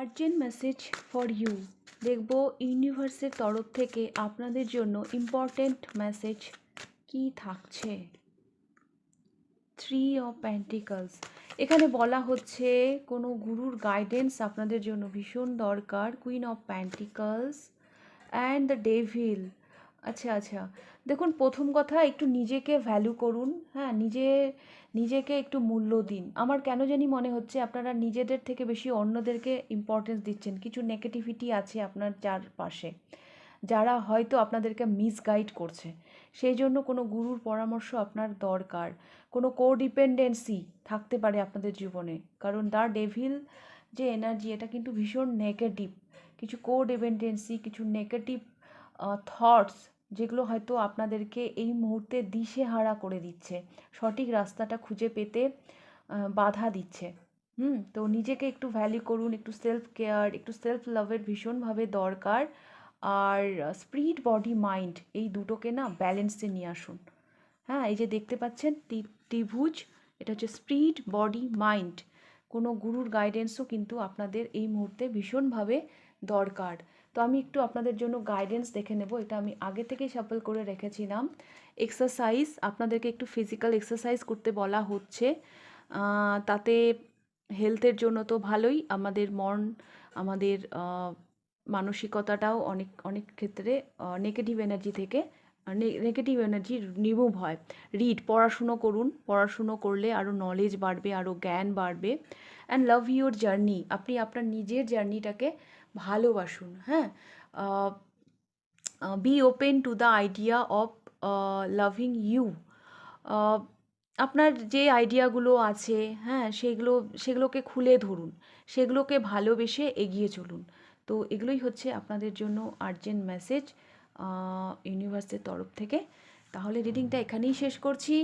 Urgent message for you. দেখব ইউনিভার্সের তরফ থেকে আপনাদের জন্য ইম্পর্ট্যান্ট মেসেজ কি থাকছে। 3 অফ পেন্টিকলস। এখানে বলা হচ্ছে কোনো গুরুর গাইডেন্স আপনাদের জন্য ভীষণ দরকার। Queen of pentacles and the devil. আচ্ছা আচ্ছা, দেখুন প্রথম কথা একটু নিজেকে ভ্যালু করুন। হ্যাঁ, নিজেকে একটু মূল্য দিন। আমার কেন জানি মনে হচ্ছে আপনারা নিজেদের থেকে বেশি অন্যদেরকে ইম্পর্টেন্স দিচ্ছেন। কিছু নেগেটিভিটি আছে আপনার চারপাশে, যারা হয়তো আপনাদেরকে মিসগাইড করছে। সেই জন্য কোনো গুরুর পরামর্শ আপনার দরকার। কোনো কোডিপেন্ডেন্সি থাকতে পারে আপনাদের জীবনে, কারণ দ্য ডেভিল যে এনার্জি, এটা কিন্তু ভীষণ নেগেটিভ। কিছু কোডিপেন্ডেন্সি, কিছু নেগেটিভ থটস, যেগুলো হয়তো আপনাদেরকে এই মুহূর্তে দিশেহারা করে দিচ্ছে, সঠিক রাস্তাটা খুঁজে পেতে বাধা দিচ্ছে। তো নিজেকে একটু ভ্যালু করুন, একটু সেলফ কেয়ার, একটু সেলফ লাভের ভীষণভাবে দরকার। আর স্পিরিট বডি মাইন্ড, এই দুটোকে না ব্যালেন্সে নিয়ে আসুন। হ্যাঁ, এই যে দেখতে পাচ্ছেন ত্রিভুজ, এটা হচ্ছে স্পিরিট বডি মাইন্ড। কোনো গুরুর গাইডেন্সও কিন্তু আপনাদের এই মুহূর্তে ভীষণভাবে দরকার। তো আমি একটু আপনাদের জন্য গাইডেন্স দেখে নেব। এটা আমি আগে থেকেই শাফল করে রেখেছিলাম। এক্সারসাইজ, আপনাদেরকে একটু ফিজিক্যাল এক্সারসাইজ করতে বলা হচ্ছে। তাতে হেলথের জন্য তো ভালোই, আমাদের মন, আমাদের মানসিকতাটাও অনেক অনেক ক্ষেত্রে নেগেটিভ এনার্জি থেকে নেগেটিভ এনার্জি রিমুভ হয়। পড়াশুনো করুন, পড়াশুনো করলে আরও নলেজ বাড়বে, আরও জ্ঞান বাড়বে। অ্যান্ড লাভ ইউর জার্নি, আপনি আপনার নিজের জার্নিটাকে ভালোবাসুন। হ্যাঁ, be open to the idea of loving you. আপনার যে আইডিয়াগুলো আছে, হ্যাঁ, সেগুলোকে খুলে ধরুন, সেগুলোকে ভালোবেসে এগিয়ে চলুন। তো এগুলোই হচ্ছে আপনাদের জন্য আর্জেন্ট মেসেজ ইউনিভার্সের তরফ থেকে। তাহলে রিডিংটা এখানেই শেষ করছি।